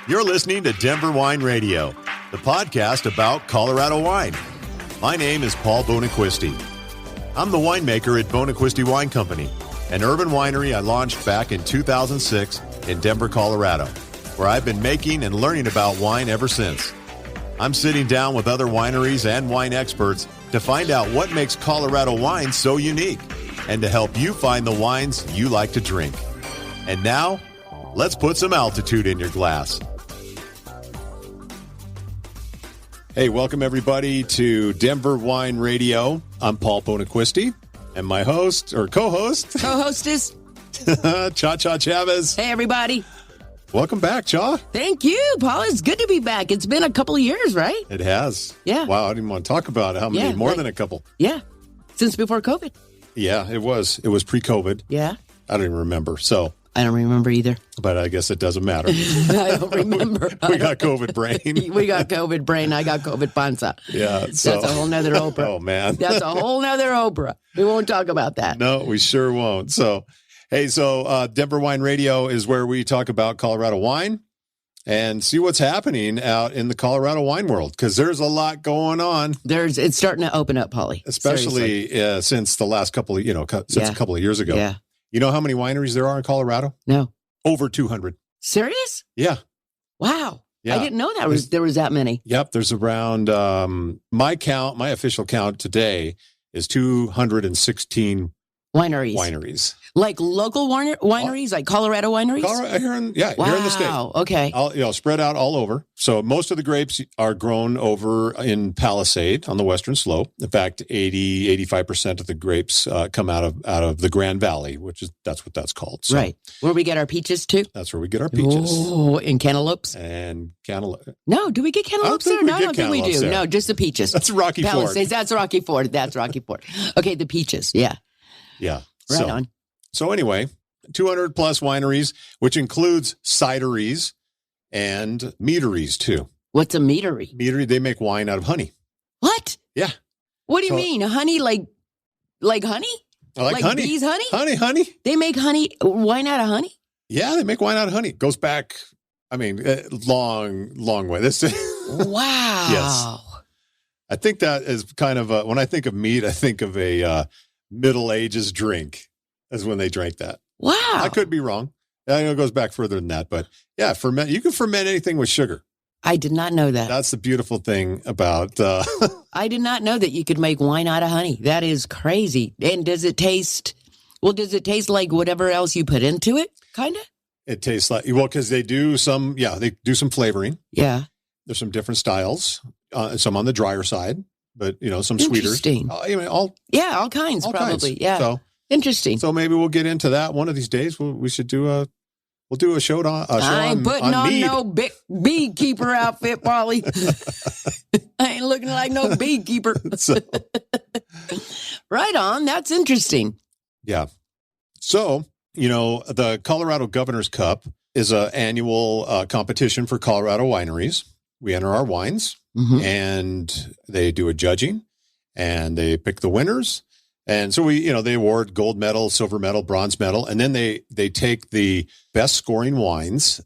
You're listening to Denver Wine Radio, the podcast about Colorado wine. My name is Paul Bonaquisti. I'm the winemaker at Bonaquisti Wine Company, an urban winery I launched back in 2006 in Denver, Colorado, where I've been making and learning about wine ever since. I'm sitting down with other wineries and wine experts to find out what makes Colorado wine so unique and to help you find the wines you like to drink. And now, let's put some altitude in your glass. Hey, welcome everybody to Denver Wine Radio. I'm Paul Bonaquisti, and my host, or co-host... Co-hostess. ChaCha Chavez. Hey, everybody. Welcome back, Cha. Thank you, Paul. It's good to be back. It's been a couple of years, right? It has. Yeah. Wow, I didn't want to talk about it. How many? More than a couple. Yeah. Since before COVID. Yeah, it was. It was pre-COVID. Yeah. I don't even remember, so... I don't remember either. But I guess it doesn't matter. I don't remember. We got COVID brain. We got COVID brain. I got COVID panza. Yeah. So. That's a whole nother Oprah. Oh, man. That's a whole nother Oprah. We won't talk about that. No, we sure won't. So, hey, Denver Wine Radio is where we talk about Colorado wine and see what's happening out in the Colorado wine world, because there's a lot going on. It's starting to open up, Polly. Especially since the last couple of, a couple of years ago. Yeah. You know how many wineries there are in Colorado? No. Over 200. Serious? Yeah. Wow. Yeah. I didn't know there was that many. Yep. There's around, my official count today is 216 wineries. Like local wineries, like Colorado wineries? Here in the state. Wow, okay. Spread out all over. So most of the grapes are grown over in Palisade on the western slope. In fact, 85% of the grapes come out of the Grand Valley, that's what that's called. So right. Where we get our peaches too? That's where we get our peaches. Oh, and cantaloupes? And cantaloupe. No, do we get cantaloupes there? No, I don't think we do. There. No, just the peaches. That's Rocky Palisades, Ford. that's Rocky Ford. That's Rocky Ford. Okay, the peaches. Yeah. Yeah. Right on. So anyway, 200 plus wineries, which includes cideries and meaderies too. What's a meadery? Meadery, they make wine out of honey. What? Yeah. What do you mean? Honey like honey? Like honey. Bees honey? Honey. They make wine out of honey? Yeah, they make wine out of honey. It goes back, long way. Wow. Yes. I think that is kind of when I think of mead, I think of a Middle Ages drink is when they drank that. Wow. I could be wrong. I know it goes back further than that, but yeah, you can ferment anything with sugar. I did not know that. That's the beautiful thing about... I did not know that you could make wine out of honey. That is crazy. And does it taste like whatever else you put into it, kind of? It tastes like, because they do some flavoring. Yeah. There's some different styles, some on the drier side, but, some sweeter. Interesting. All kinds, probably. Kinds. Yeah. So, interesting. So maybe we'll get into that one of these days. We should do we'll do a show on I ain't putting on mead. no big beekeeper outfit, Polly. I ain't looking like no beekeeper. Right on. That's interesting. Yeah. So, the Colorado Governor's Cup is an annual competition for Colorado wineries. We enter our wines and they do a judging and they pick the winners. And so they award gold medal, silver medal, bronze medal, and then they take the best scoring wines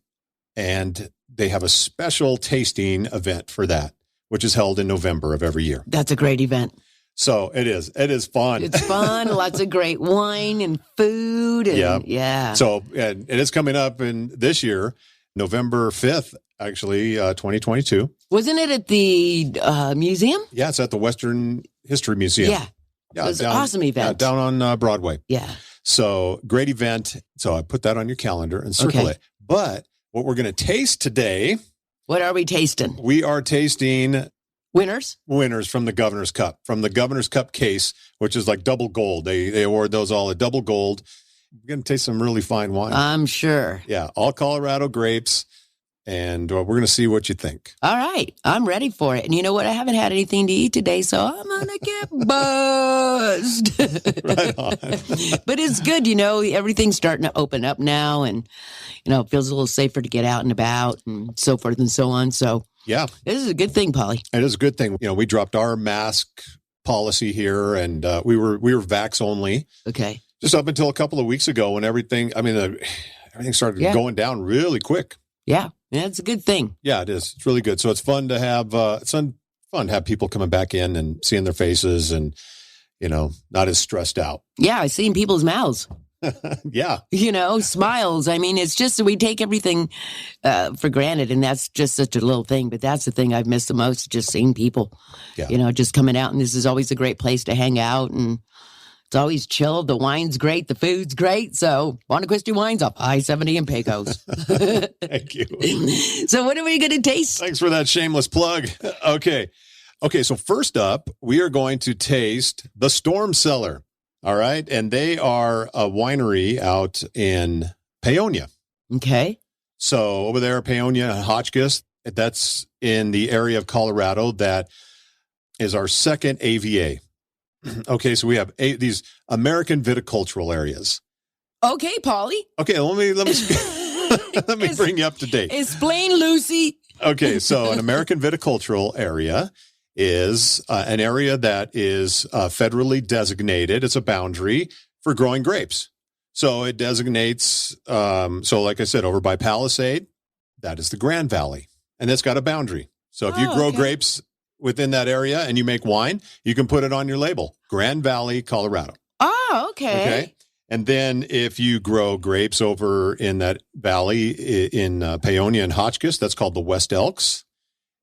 and they have a special tasting event for that, which is held in November of every year. That's a great event. So it is. It is fun. It's fun. Lots of great wine and food. And, yeah. So and it is coming up in this year, November 5th, actually, 2022. Wasn't it at the museum? Yeah, it's at the Western History Museum. Yeah. It was an awesome event. Down on Broadway. Yeah. So great event. So I put that on your calendar and circle it. But what we're going to taste today. What are we tasting? We are tasting winners from the Governor's Cup, from the Governor's Cup case, which is like double gold. They award those all at double gold. We're going to taste some really fine wine. I'm sure. Yeah. All Colorado grapes. And we're going to see what you think. All right. I'm ready for it. And you know what? I haven't had anything to eat today, so I'm going to get buzzed. Right on. But it's good. Everything's starting to open up now. And, it feels a little safer to get out and about and so forth and so on. So, yeah, this is a good thing, Polly. It is a good thing. We dropped our mask policy here and we were vax only. Okay. Just up until a couple of weeks ago when everything started going down really quick. Yeah. Yeah, it's a good thing. Yeah, it is. It's really good. So it's fun to have, fun to have people coming back in and seeing their faces and, not as stressed out. Yeah, I've seen people's mouths. Yeah. Smiles. I mean, it's just, we take everything for granted, and that's just such a little thing. But that's the thing I've missed the most, just seeing people, just coming out. And this is always a great place to hang out. And it's always chill. The wine's great. The food's great. So Bonaquiste Wines up I-70 in Pecos. Thank you. So what are we going to taste? Thanks for that shameless plug. Okay. So first up, we are going to taste the Storm Cellar. All right. And they are a winery out in Paonia. Okay. So over there, Paonia, Hotchkiss, that's in the area of Colorado. That is our second AVA. Okay. So we have these American viticultural areas. Okay, Polly. Okay. Let me let me bring you up to date. Explain, Lucy. Okay. So an American viticultural area is an area that is federally designated. It's a boundary for growing grapes. So it designates, like I said, over by Palisade, that is the Grand Valley. And it's got a boundary. So if you grow grapes within that area and you make wine, you can put it on your label, Grand Valley, Colorado. Oh, okay. And then if you grow grapes over in that valley in Paonia and Hotchkiss, that's called the West Elks.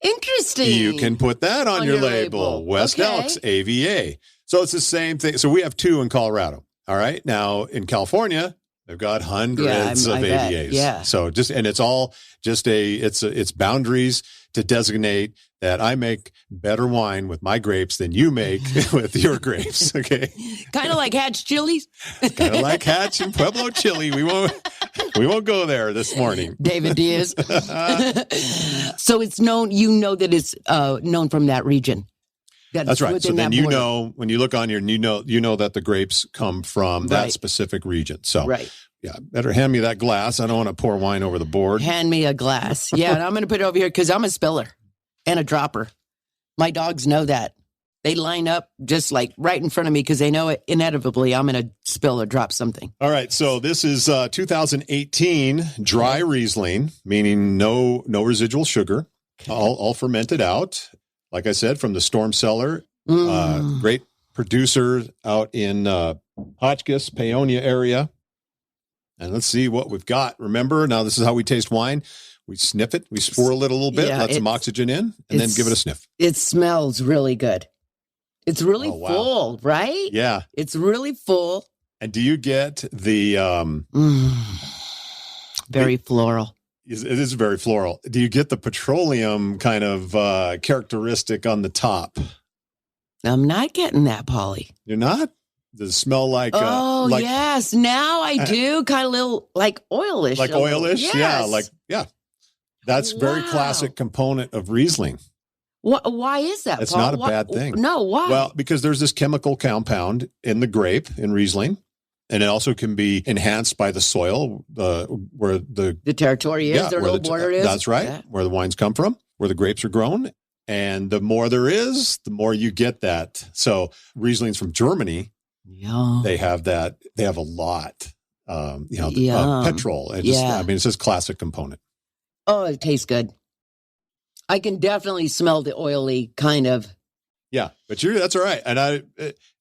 Interesting. You can put that on your label. West Elks, AVA. So it's the same thing. So we have 2 in Colorado. All right. Now in California, they've got hundreds of AVAs. Yeah. So and it's all just it's boundaries to designate that I make better wine with my grapes than you make with your grapes. Okay. Kind of like Hatch chilies. Kind of like Hatch and Pueblo chili. We won't go there this morning. David Diaz. So it's known, that it's known from that region. That's right. So then when you look on here, you know that the grapes come from that specific region. So yeah, better hand me that glass. I don't want to pour wine over the board. Hand me a glass. Yeah, and I'm going to put it over here because I'm a spiller and a dropper. My dogs know that. They line up just like right in front of me because they know it inevitably I'm going to spill or drop something. All right. So this is 2018 dry Riesling, meaning no residual sugar, all fermented out. Like I said, from the Storm Cellar, great producer out in Hotchkiss, Paonia area. And let's see what we've got. Remember, now this is how we taste wine. We sniff it. We swirl it a little bit, let some oxygen in, and then give it a sniff. It smells really good. It's really full, right? Yeah. It's really full. And do you get the... very floral. It is very floral. Do you get the petroleum kind of characteristic on the top? I'm not getting that, Polly. You're not? Does it smell like... yes. Now I do. Kind of little, like oilish. Like oilish? Yes. Yeah. That's very classic component of Riesling. Why is that, It's Paul? not a bad thing. No, why? Well, because there's this chemical compound in the grape, in Riesling, and it also can be enhanced by the soil, where the territory is, their little border is. That's right, where the wines come from, where the grapes are grown. And the more there is, the more you get that. So Riesling's from Germany. Yeah. They have that. They have a lot, petrol. It's just classic component. Oh, it tastes good. I can definitely smell the oily kind of. Yeah, but that's all right. And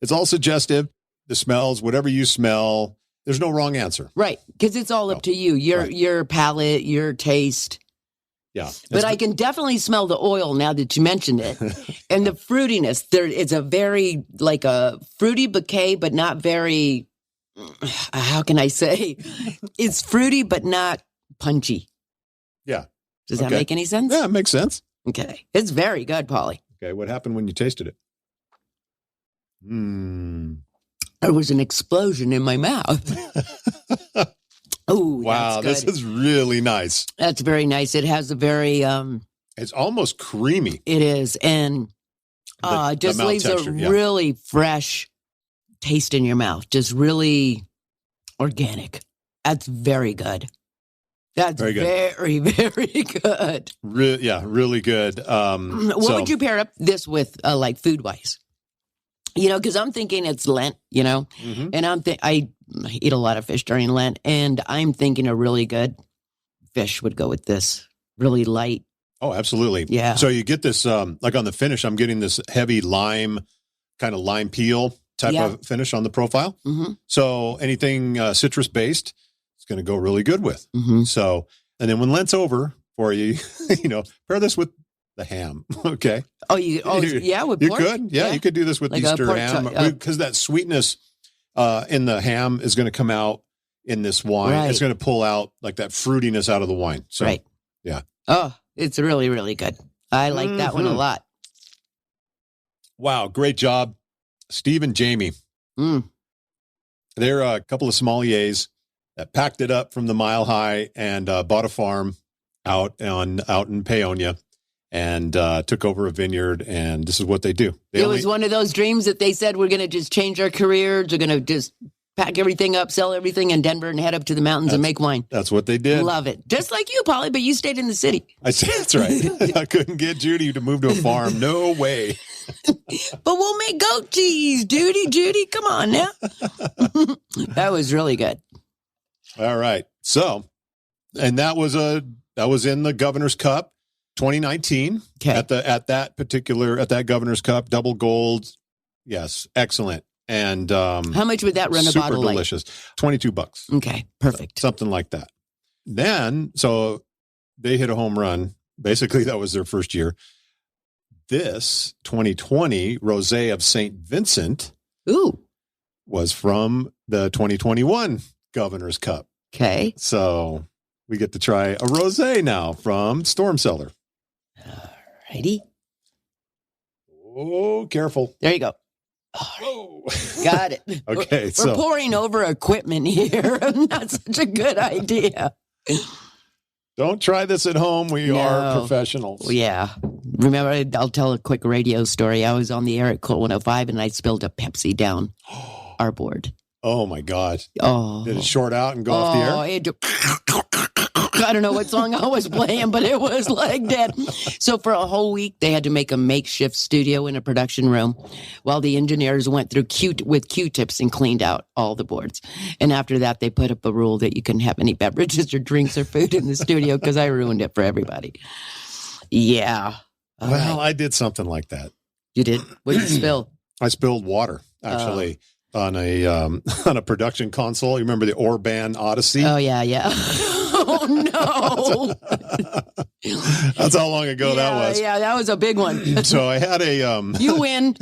it's all suggestive. The smells, whatever you smell, there's no wrong answer. Right, because it's all up to you, your palate, your taste. Yeah. But I can definitely smell the oil now that you mentioned it. And the fruitiness, it's a very, like a fruity bouquet, but not very, how can I say? It's fruity, but not punchy. Yeah. Does that make any sense? Yeah, it makes sense. Okay. It's very good, Polly. Okay. What happened when you tasted it? There was an explosion in my mouth. Oh, wow. This is really nice. That's very nice. It has a very... it's almost creamy. It is. And it just leaves texture, a really fresh taste in your mouth. Just really organic. That's very good. That's very, very good. Really good. What would you pair up this with, like food-wise? Because I'm thinking it's Lent, Mm-hmm. And I eat a lot of fish during Lent, and I'm thinking a really good fish would go with this. really light. Oh, absolutely. Yeah. So you get this, like on the finish, I'm getting this heavy lime, kind of lime peel type of finish on the profile. Mm-hmm. So anything citrus based, it's going to go really good with. Mm-hmm. So, and then when Lent's over for you, pair this with the ham. Okay. With pork? You could. Yeah, you could do this with like Easter ham because that sweetness in the ham is going to come out in this wine. Right. It's going to pull out like that fruitiness out of the wine. So, right. Yeah. Oh, it's really, really good. I like that one a lot. Wow. Great job. Steve and Jamie. They're a couple of sommeliers that packed it up from the Mile High and bought a farm out in Paonia and took over a vineyard. And this is what they do. It was one of those dreams that they said, we're going to just change our careers. We're going to just pack everything up, sell everything in Denver and head up to the mountains and make wine. That's what they did. Love it. Just like you, Polly, but you stayed in the city. I said, that's right. I couldn't get Judy to move to a farm. No way. But we'll make goat cheese, Judy. Come on now. That was really good. All right. So, and that was in the Governor's Cup 2019 at that Governor's Cup, double gold. Yes. Excellent. And how much would that run a bottle like? Super delicious. $22. Okay, perfect. Something like that. Then, so they hit a home run. Basically, that was their first year. This 2020 Rosé of St Vincent was from the 2021 Governor's Cup. Okay. So we get to try a rosé now from Storm Cellar. All righty. Oh, careful. There you go. Oh, got it. Okay, we're pouring over equipment here. Not such a good idea. Don't try this at home. We are professionals. Yeah. Remember, I'll tell a quick radio story. I was on the air at Colt 105 and I spilled a Pepsi down our board. Oh, my God. Oh. Did it short out and go off the air? I don't know what song I was playing, but it was like that. So for a whole week, they had to make a makeshift studio in a production room while the engineers went through with Q-tips and cleaned out all the boards. And after that, they put up a rule that you couldn't have any beverages or drinks or food in the studio because I ruined it for everybody. Yeah. Well, I did something like that. You did? What did you spill? I spilled water, actually. On a production console. You remember the Orban Odyssey? Oh, yeah. Oh, no. That's how long ago that was. Yeah, that was a big one. So I had a... You win.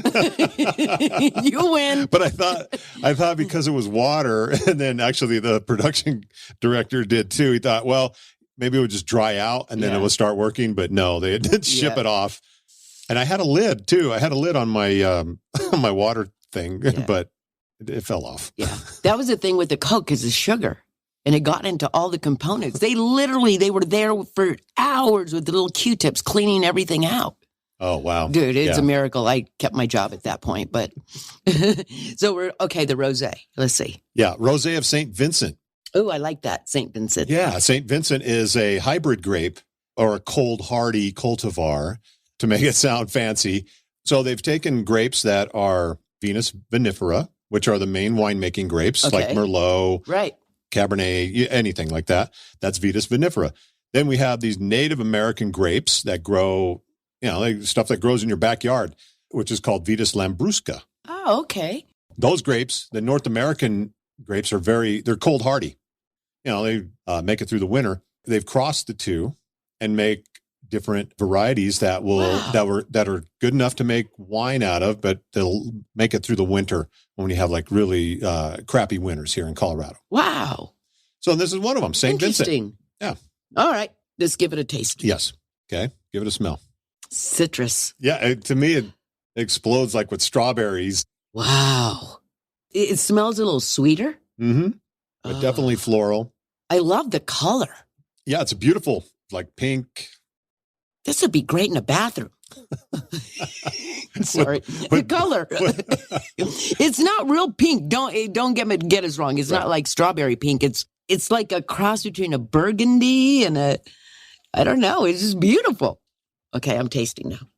You win. But I thought because it was water, and then actually the production director did too, he thought, well, maybe it would just dry out and then it would start working. But no, they did ship it off. And I had a lid too. I had a lid on my my water thing, but it fell off. Yeah. That was the thing with the Coke is the sugar. And it got into all the components. They were there for hours with the little Q-tips cleaning everything out. Oh, wow. Dude, it's a miracle. I kept my job at that point. But so the rosé. Let's see. Yeah, rosé of St. Vincent. Oh, I like that, St. Vincent. Yeah, St. Vincent is a hybrid grape or a cold hardy cultivar to make it sound fancy. So they've taken grapes that are Venus vinifera, which are the main winemaking grapes like Merlot. Right. Cabernet, anything like that. That's Vitis vinifera. Then we have these Native American grapes that grow, like stuff that grows in your backyard, which is called Vitis lambrusca. Oh, okay. Those grapes, the North American grapes, they're cold hardy. They make it through the winter. They've crossed the two and make different varieties that are good enough to make wine out of, but they'll make it through the winter when you have like really crappy winters here in Colorado. Wow. So this is one of them, St. Vincent. Yeah. All right. Let's give it a taste. Yes. Okay. Give it a smell. Citrus. Yeah. To me, it explodes like with strawberries. Wow. It smells a little sweeter. Mm-hmm. But definitely floral. I love the color. Yeah. It's beautiful. Like pink. This would be great in a bathroom. Sorry. The color. It's not real pink. Don't get us wrong. It's not like strawberry pink. It's like a cross between a burgundy and I don't know. It's just beautiful. Okay, I'm tasting now.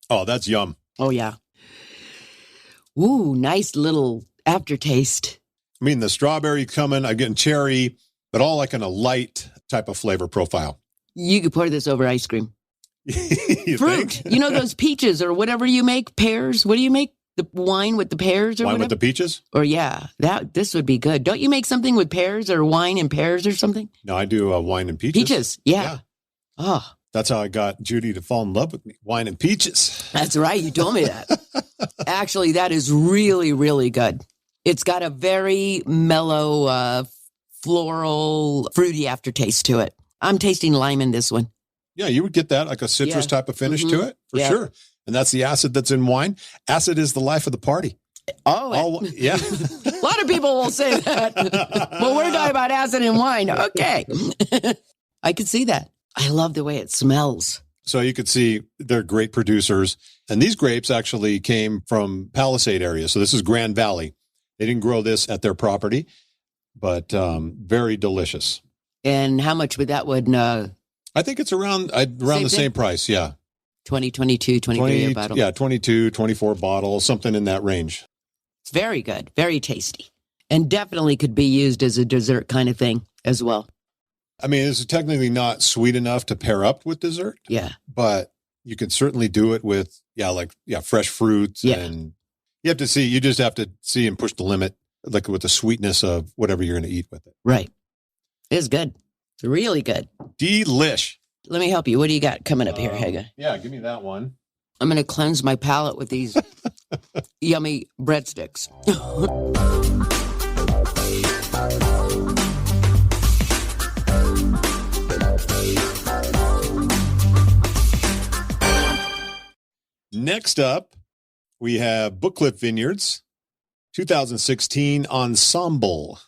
Oh, that's yum. Oh, yeah. Ooh, nice little aftertaste. I mean, the strawberry coming, I'm getting cherry, but all like in a light type of flavor profile. You could pour this over ice cream. Fruit. Think? You know those peaches or whatever you make, pears? What do you make? The wine with the pears or wine whatever? with the peaches? Or this would be good. Don't you make something with pears or wine and pears or something? No, I do wine and peaches. Peaches, yeah. Oh. That's how I got Judy to fall in love with me. Wine and peaches. That's right. You told me that. Actually, that is really, really good. It's got a very mellow, floral, fruity aftertaste to it. I'm tasting lime in this one. Yeah, you would get that, like a citrus type of finish to it, for sure. And that's the acid that's in wine. Acid is the life of the party. Yeah. A lot of people will say that. Well, we're talking about acid in wine. Okay. I could see that. I love the way it smells. So you could see they're great producers. And these grapes actually came from Palisade area. So this is Grand Valley. They didn't grow this at their property, but very delicious. And how much would that I think it's around the same price. Yeah. 20, 22, 23 a bottle. Yeah, 22, 24 bottles, something in that range. It's very good, very tasty, and definitely could be used as a dessert kind of thing as well. I mean, this is technically not sweet enough to pair up with dessert. Yeah. But you can certainly do it with, fresh fruits. Yeah. And you just have to see and push the limit, like with the sweetness of whatever you're going to eat with it. Right. It's good. It's really good. Delish. Let me help you. What do you got coming up here, Haga? Yeah, give me that one. I'm going to cleanse my palate with these yummy breadsticks. Next up, we have BookCliff Vineyards, 2016 Ensemble.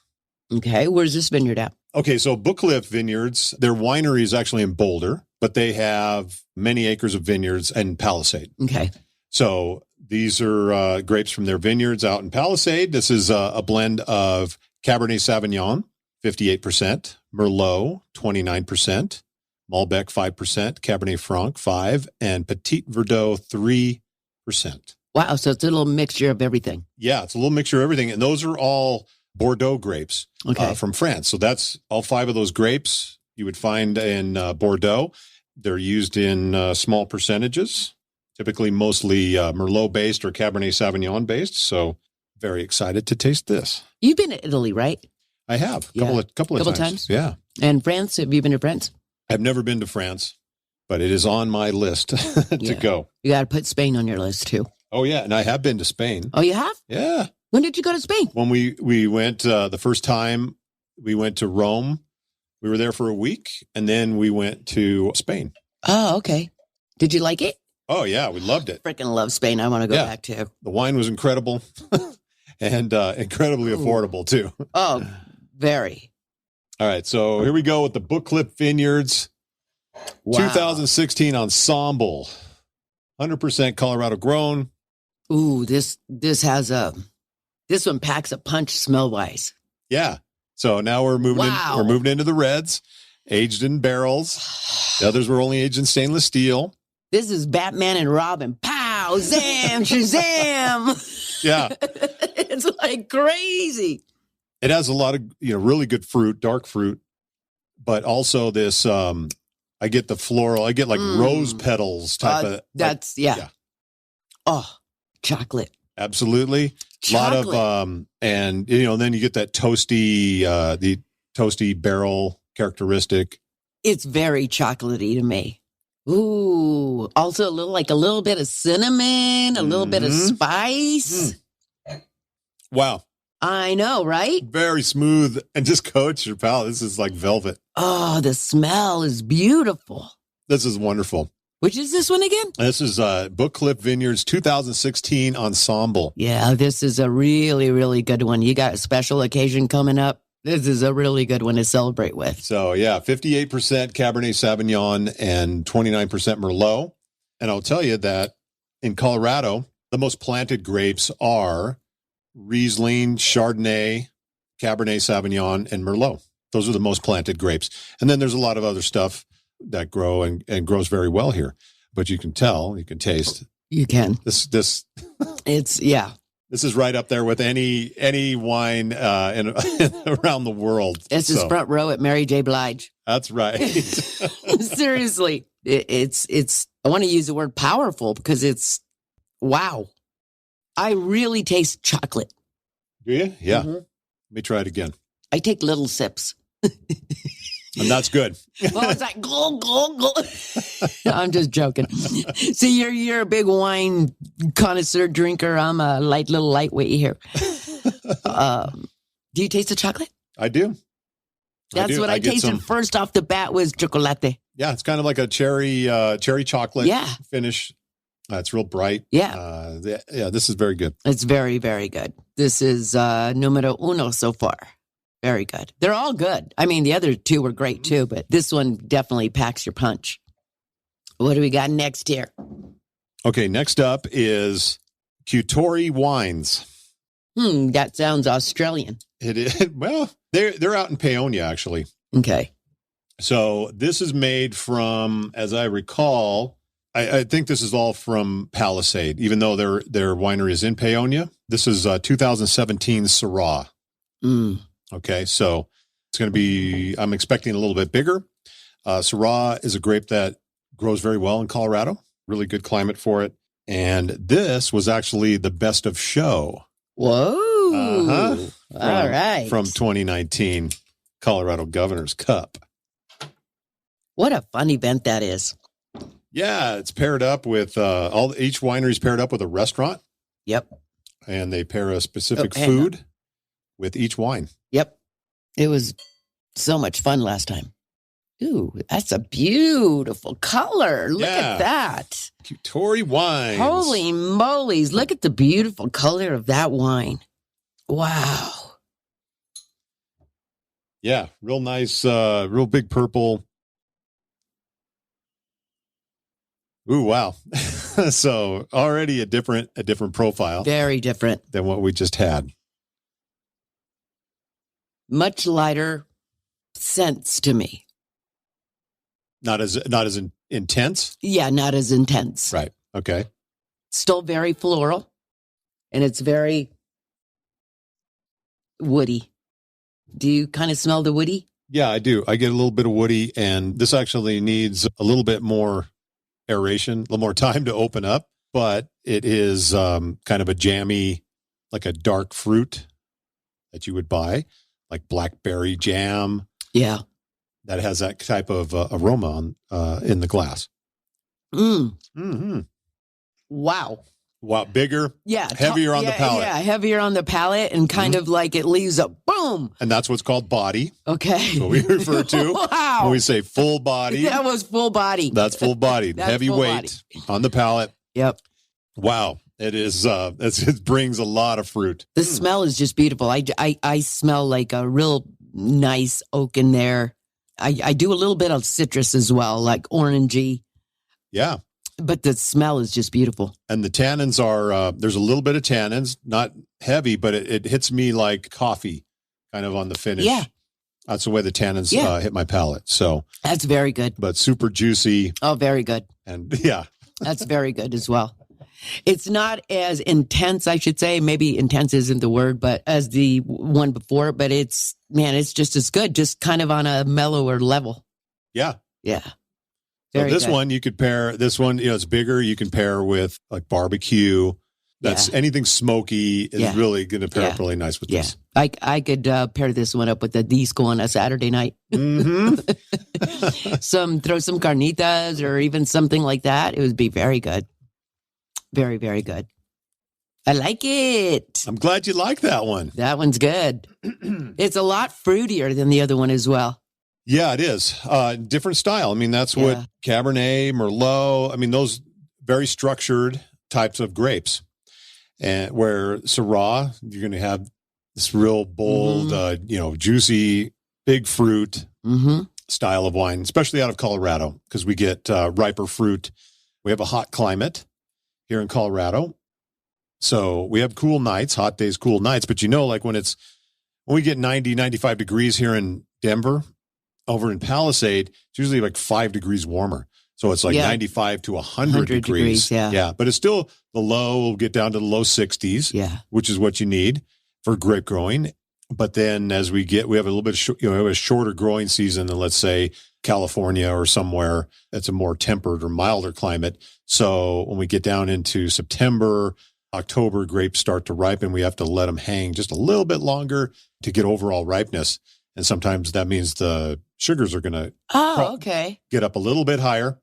Okay, where's this vineyard at? Okay, so BookCliff Vineyards, their winery is actually in Boulder, but they have many acres of vineyards in Palisade. Okay. So these are grapes from their vineyards out in Palisade. This is a blend of Cabernet Sauvignon, 58%, Merlot, 29%, Malbec, 5%, Cabernet Franc, 5%, and Petit Verdot, 3%. Wow, so it's a little mixture of everything. Yeah, it's a little mixture of everything. And those are all Bordeaux grapes from France. So that's all 5 of those grapes you would find in Bordeaux. They're used in small percentages, typically mostly Merlot-based or Cabernet Sauvignon-based. So very excited to taste this. You've been to Italy, right? I have. A couple of times. Yeah. And France? Have you been to France? I've never been to France, but it is on my list to go. You got to put Spain on your list, too. Oh, yeah. And I have been to Spain. Oh, you have? Yeah. When did you go to Spain? When we went the first time, we went to Rome. We were there for a week, and then we went to Spain. Oh, okay. Did you like it? Oh, yeah. We loved it. Freaking love Spain. I want to go back, too. The wine was incredible and incredibly affordable, too. Oh, very. All right. So here we go with the BookCliff Vineyards 2016 Ensemble. 100% Colorado grown. Ooh, this one packs a punch smell-wise. Yeah. So now we're moving into the reds, aged in barrels. The others were only aged in stainless steel. This is Batman and Robin. Pow, zam, shazam. Yeah. It's like crazy. It has a lot of, really good fruit, dark fruit, but also this, I get the floral, I get like rose petals type of. That's, yeah. Oh, chocolate. Absolutely. Chocolate. A lot of, and then you get that toasty, the toasty barrel characteristic. It's very chocolatey to me. Ooh, also a little bit of cinnamon, a little bit of spice. Wow. I know, right? Very smooth and just coats your palate. This is like velvet. Oh, the smell is beautiful. This is wonderful. Which is this one again? This is BookCliff Vineyards 2016 Ensemble. Yeah, this is a really, really good one. You got a special occasion coming up. This is a really good one to celebrate with. So, yeah, 58% Cabernet Sauvignon and 29% Merlot. And I'll tell you that in Colorado, the most planted grapes are Riesling, Chardonnay, Cabernet Sauvignon, and Merlot. Those are the most planted grapes. And then there's a lot of other stuff that grow and grows very well here. But you can taste. You can. This. It's, yeah. This is right up there with any wine around the world. This is front row at Mary J. Blige. That's right. Seriously, it's. I want to use the word powerful because it's wow. I really taste chocolate. Do you? Yeah. Mm-hmm. Let me try it again. I take little sips. And that's good. Well, it's like glug, glug, glug. I'm just joking. See, you're a big wine connoisseur drinker. I'm a little lightweight here. Do you taste the chocolate? I do. That's what I tasted first off the bat was chocolate. Yeah, it's kind of like a cherry chocolate finish. It's real bright. Yeah. This is very good. It's very, very good. This is numero uno so far. Very good. They're all good. I mean, the other two were great too, but this one definitely packs your punch. What do we got next here? Okay, next up is Kutori Wines. That sounds Australian. It is. Well, they're out in Paonia, actually. Okay. So this is made from, as I recall, I think this is all from Palisade, even though their winery is in Paonia. This is 2017 Syrah. Okay, so it's going to be, I'm expecting a little bit bigger. Syrah is a grape that grows very well in Colorado. Really good climate for it. And this was actually the best of show. Whoa. All right. From 2019 Colorado Governor's Cup. What a fun event that is. Yeah, it's paired up with each winery is paired up with a restaurant. Yep. And they pair a specific food with each wine. Yep. It was so much fun last time. Ooh, that's a beautiful color. Look at that. Kutori Wines. Holy moly's. Look at the beautiful color of that wine. Wow. Yeah, real nice, real big purple. Ooh, wow. So already a different profile. Very different than what we just had. Much lighter scents to me. Not as intense? Yeah, not as intense. Right. Okay. Still very floral, and it's very woody. Do you kind of smell the woody? Yeah, I do. I get a little bit of woody, and this actually needs a little bit more aeration, a little more time to open up, but it is kind of a jammy, like a dark fruit that you would buy, like blackberry jam. Yeah. That has that type of aroma in the glass. Mm-hmm. Wow. Wow, bigger, yeah, heavier on the palate. Yeah, heavier on the palate, and kind of like it leaves a boom. And that's what's called body. Okay. That's what we refer to wow. when we say full body. That was full body. That's full body. Heavy full weight body. On the palate. Yep. Wow. It is, it brings a lot of fruit. The smell is just beautiful. I smell like a real nice oak in there. I do a little bit of citrus as well, like orangey. Yeah. But the smell is just beautiful. And the tannins are, there's a little bit of tannins, not heavy, but it hits me like coffee kind of on the finish. Yeah. That's the way the tannins hit my palate. So that's very good. But super juicy. Oh, very good. And yeah. That's very good as well. It's not as intense, I should say. Maybe intense isn't the word, but as the one before, but it's just as good, just kind of on a mellower level. Yeah. Yeah. So this one, you could pair, it's bigger. You can pair with like barbecue. That's anything smoky is really going to pair up really nice with this. I could pair this one up with a disco on a Saturday night. Mm-hmm. Throw some carnitas or even something like that. It would be very good. Very, very good. I like it. I'm glad you like that one. That one's good. It's a lot fruitier than the other one as well. Yeah, it is. Different style. I mean, that's what Cabernet, Merlot, I mean, those very structured types of grapes. And where Syrah, you're going to have this real bold, juicy, big fruit style of wine, especially out of Colorado, because we get riper fruit. We have a hot climate here in Colorado. So we have cool nights, hot days, cool nights. But like when we get 90, 95 degrees here in Denver, over in Palisade, it's usually like 5 degrees warmer. So it's like 95 to 100 degrees. Yeah. But it's still the low will get down to the low 60s, which is what you need for grape growing. But then as we have a little bit of, we have a shorter growing season than, let's say, California or somewhere that's a more tempered or milder climate. So when we get down into September, October, grapes start to ripen. We have to let them hang just a little bit longer to get overall ripeness. And sometimes that means the sugars are going to get up a little bit higher.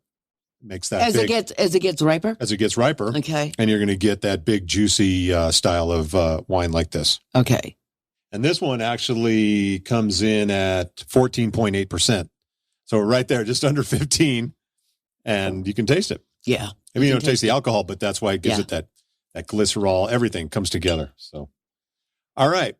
Makes that as it gets riper. As it gets riper. Okay. And you're going to get that big juicy style of wine like this. Okay. And this one actually comes in at 14.8%. So right there, just under 15, and you can taste it. Yeah. I mean, you don't taste the alcohol, but that's why it gives it that glycerol. Everything comes together. So, all right.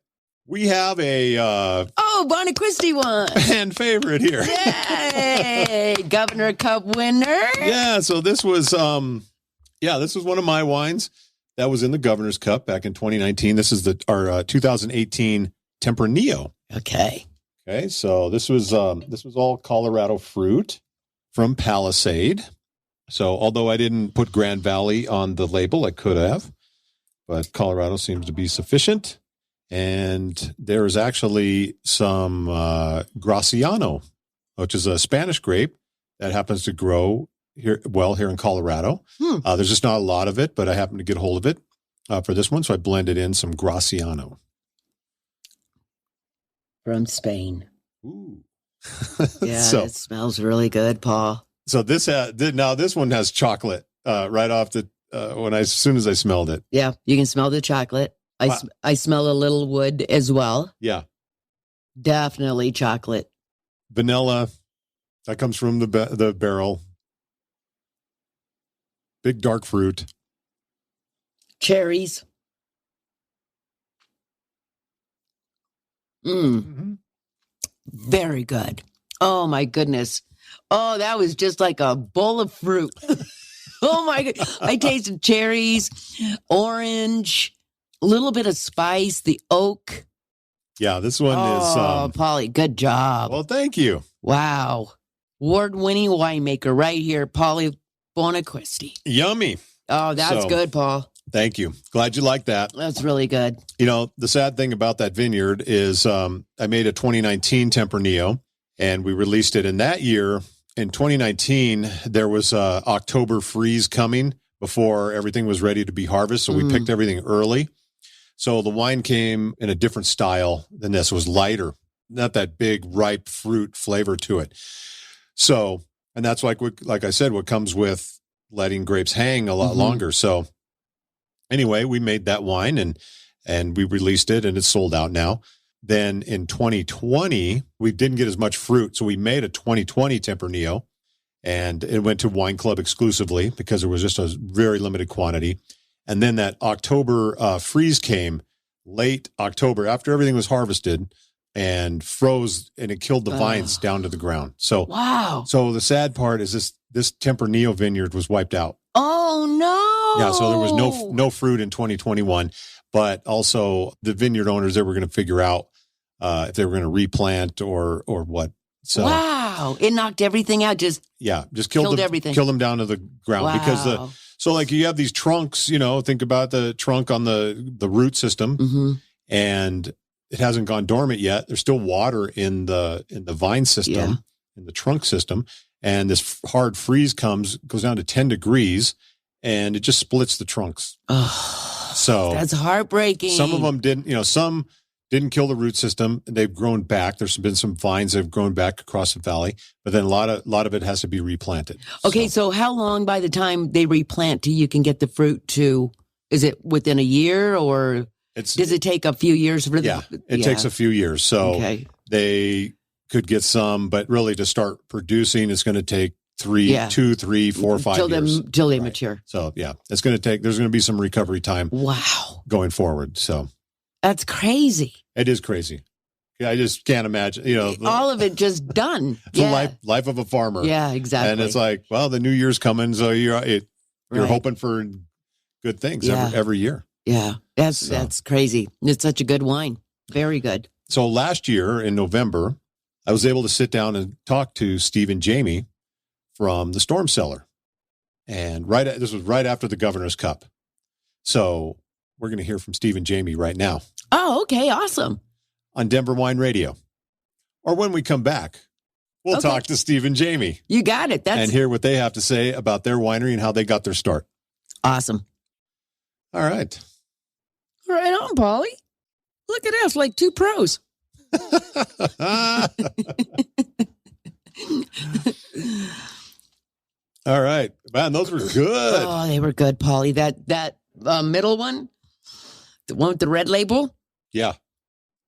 We have a Bonaquisti one. Fan favorite here. Yay! Governor Cup winner. Yeah, so this was this was one of my wines that was in the Governor's Cup back in 2019. This is our 2018 Tempranillo. Okay, so this was all Colorado fruit from Palisade. So although I didn't put Grand Valley on the label, I could have, but Colorado seems to be sufficient. And there's actually some Graciano, which is a Spanish grape that happens to grow here in Colorado. There's just not a lot of it, but I happened to get hold of it for this one. So I blended in some Graciano. From Spain. Ooh. Yeah, it smells really good, Paul. So this one has chocolate right off as soon as I smelled it. Yeah, you can smell the chocolate. I smell a little wood as well. Yeah. Definitely chocolate. Vanilla. That comes from the barrel. Big dark fruit. Cherries. Mm-hmm. Very good. Oh, my goodness. Oh, that was just like a bowl of fruit. Oh, my God. I tasted cherries, orange, a little bit of spice, the oak. Yeah, this one is... Oh, Paulie, good job. Well, thank you. Wow. Award-winning winemaker right here, Paulie Bonaquisti. Yummy. Oh, that's good, Paul. Thank you. Glad you like that. That's really good. You know, the sad thing about that vineyard is I made a 2019 Tempranillo, and we released it in that year. In 2019, there was a October freeze coming before everything was ready to be harvested, so we picked everything early. So the wine came in a different style than this. It was lighter, not that big, ripe fruit flavor to it. So, and that's like I said, what comes with letting grapes hang a lot longer. So anyway, we made that wine and we released it, and it's sold out now. Then in 2020, we didn't get as much fruit. So we made a 2020 Tempranillo, and it went to Wine Club exclusively because there was just a very limited quantity. And then that October freeze came late October after everything was harvested and froze, and it killed the vines down to the ground. So wow. So the sad part is this Tempranillo vineyard was wiped out. Oh no. Yeah, so there was no fruit in 2021, but also the vineyard owners, they were going to figure out if they were going to replant or what. So wow, it knocked everything out. Just killed everything. Killed them down to the ground because so like you have these trunks, think about the trunk on the root system, and it hasn't gone dormant yet. There's still water in the vine system, in the trunk system, and this hard freeze goes down to 10 degrees, and it just splits the trunks. So that's heartbreaking. Some of them didn't, some didn't kill the root system. They've grown back. There's been some vines that have grown back across the valley, but then a lot of it has to be replanted. Okay, so how long by the time they replant till you can get the fruit to? Is it within a year, or does it take a few years for it takes a few years. So they could get some, but really to start producing, it's going to take 2, 3, 4, 5 years. Till they mature. So it's going to take, there's going to be some recovery time. Wow. Going forward. So that's crazy. It is crazy. I just can't imagine, all of it just done. The life of a farmer. Yeah, exactly. And it's like, well, the new year's coming. So you're hoping for good things every year. Yeah. That's crazy. It's such a good wine. Very good. So last year in November, I was able to sit down and talk to Steve and Jamie from the Storm Cellar. And this was right after the Governor's Cup. So we're going to hear from Steve and Jamie right now. Oh, okay. Awesome. On Denver Wine Radio. Or when we come back, we'll talk to Steve and Jamie. You got it. And hear what they have to say about their winery and how they got their start. Awesome. All right. Right on, Paulie. Look at us, like two pros. All right. Man, those were good. Oh, they were good, Paulie. That middle one, the one with the red label. Yeah.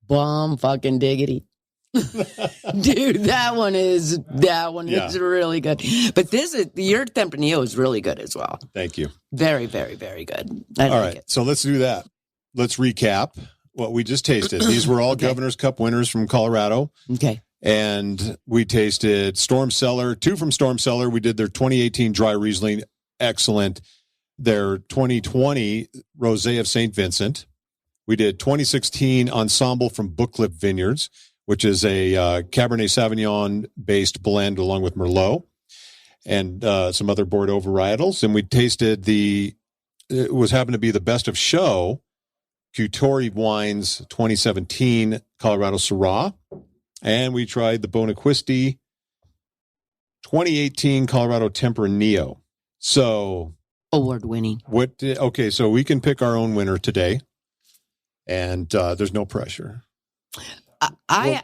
Bomb fucking diggity. Dude, that one is really good. But your Tempranillo is really good as well. Thank you. Very, very, very good. All right. So let's do that. Let's recap what we just tasted. These were all Governor's Cup winners from Colorado. Okay. And we tasted Storm Cellar, 2 from Storm Cellar. We did their 2018 dry Riesling. Excellent. Their 2020 Rosé of St Vincent. We did 2016 Ensemble from BookCliff Vineyards, which is a Cabernet Sauvignon-based blend along with Merlot and some other Bordeaux varietals. And we tasted happened to be the best of show, Kutori Wines 2017 Colorado Syrah. And we tried the Bonaquisti 2018 Colorado Tempranillo. So award-winning. Okay, so we can pick our own winner today, and there's no pressure. I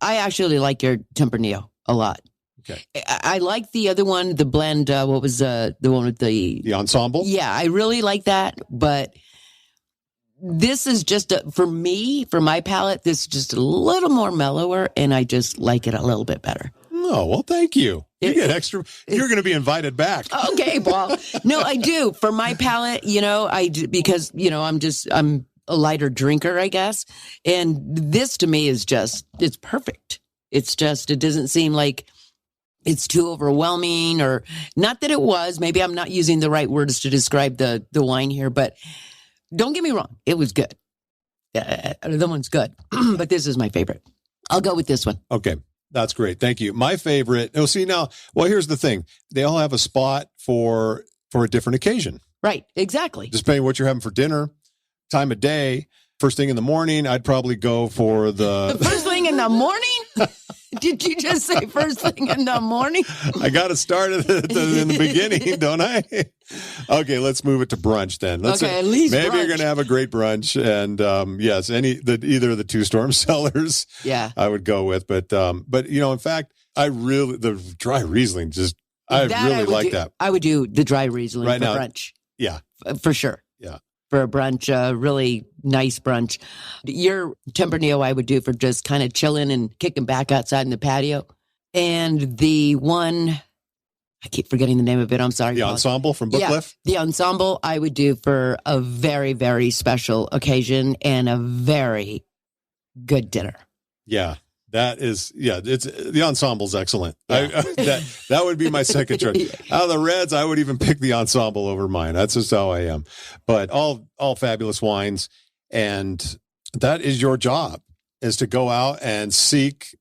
actually like your Tempranillo a lot. Okay. I like the other one, the blend. What was the one with the Ensemble? Yeah, I really like that, but this is just for my palate, this is just a little more mellower, and I just like it a little bit better. Oh, well, thank you. You get extra. You're going to be invited back. Okay, Paul. No, I do. For my palate, because I'm a lighter drinker, I guess. And this to me is it's perfect. It doesn't seem like it's too overwhelming, or not that it was. Maybe I'm not using the right words to describe the wine here, but don't get me wrong. It was good. The one's good, but this is my favorite. I'll go with this one. Okay. That's great. Thank you. My favorite. Oh, see now, well, here's the thing. They all have a spot for a different occasion. Right. Exactly. Just depending what you're having for dinner, time of day, first thing in the morning, I'd probably go for the first thing in the morning. Did you just say first thing in the morning? I got to start in the beginning, don't I? Okay, let's move it to brunch then. At least maybe brunch. You're going to have a great brunch, and yes, either of the 2 Storm Cellars. Yeah, I would go with, but in fact, the dry Riesling I really like that. I would do the dry Riesling for brunch. Yeah, for sure. Yeah. For a brunch, a really nice brunch. Your Tempranillo I would do for just kind of chilling and kicking back outside in the patio. And the one, I keep forgetting the name of it. I'm sorry. The Ensemble from BookCliff? Yeah, the Ensemble I would do for a very, very special occasion and a very good dinner. Yeah. It's the Ensemble's excellent. Yeah. That would be my second choice. Out of the Reds, I would even pick the Ensemble over mine. That's just how I am. But all fabulous wines, and that is your job, is to go out and seek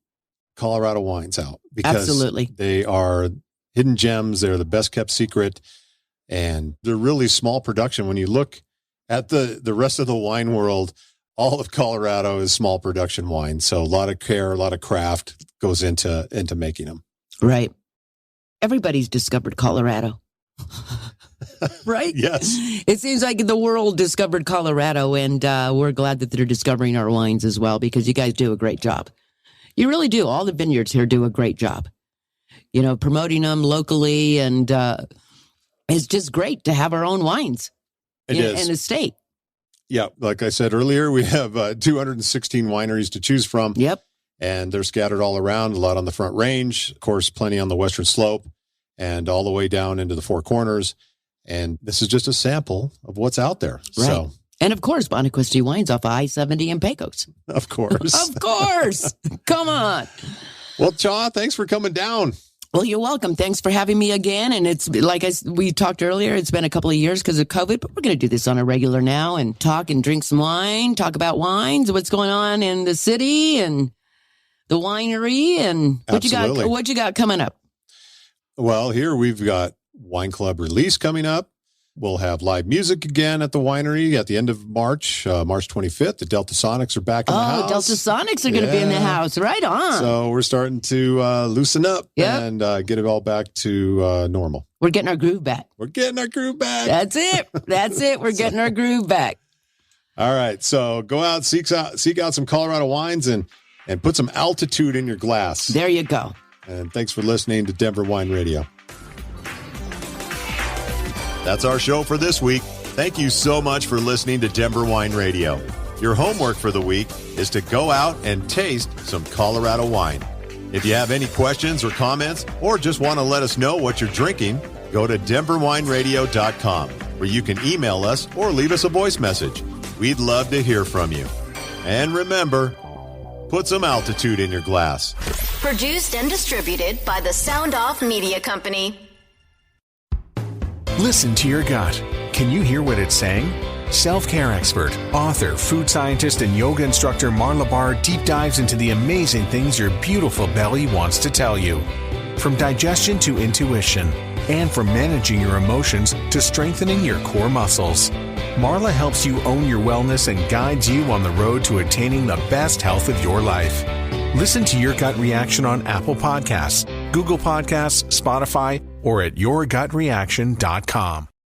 Colorado wines out, because absolutely they are hidden gems. They're the best kept secret, and they're really small production. When you look at the rest of the wine world, all of Colorado is small production wine. So a lot of care, a lot of craft goes into making them. Right. Everybody's discovered Colorado. Right? Yes. It seems like the world discovered Colorado, and we're glad that they're discovering our wines as well, because you guys do a great job. You really do. All the vineyards here do a great job, promoting them locally, and it's just great to have our own wines in a state. Yeah, like I said earlier, we have 216 wineries to choose from. Yep. And they're scattered all around, a lot on the Front Range, of course, plenty on the Western Slope, and all the way down into the Four Corners. And this is just a sample of what's out there. Right. So, and of course, Bonaquisti Wines off of I-70 in Pecos. Of course. Of course. Come on. Well, Cha, thanks for coming down. Well, you're welcome. Thanks for having me again. And it's like we talked earlier, it's been a couple of years because of COVID, but we're going to do this on a regular now and talk and drink some wine, talk about wines, what's going on in the city and the winery, and what you got coming up. Well, here we've got Wine Club release coming up. We'll have live music again at the winery at the end of March, March 25th. The Delta Sonics are back in the house. Oh, Delta Sonics are going to be in the house. Right on. So we're starting to loosen up and get it all back to normal. We're getting our groove back. That's it. We're getting our groove back. All right. So go out, seek out some Colorado wines and put some altitude in your glass. There you go. And thanks for listening to Denver Wine Radio. That's our show for this week. Thank you so much for listening to Denver Wine Radio. Your homework for the week is to go out and taste some Colorado wine. If you have any questions or comments, or just want to let us know what you're drinking, go to denverwineradio.com, where you can email us or leave us a voice message. We'd love to hear from you. And remember, put some altitude in your glass. Produced and distributed by the Sound Off Media Company. Listen to your gut. Can you hear what it's saying? Self-care expert, author, food scientist, and yoga instructor Marla Barr deep dives into the amazing things your beautiful belly wants to tell you. From digestion to intuition, and from managing your emotions to strengthening your core muscles. Marla helps you own your wellness and guides you on the road to attaining the best health of your life. Listen to Your Gut Reaction on Apple Podcasts, Google Podcasts, Spotify, or at yourgutreaction.com.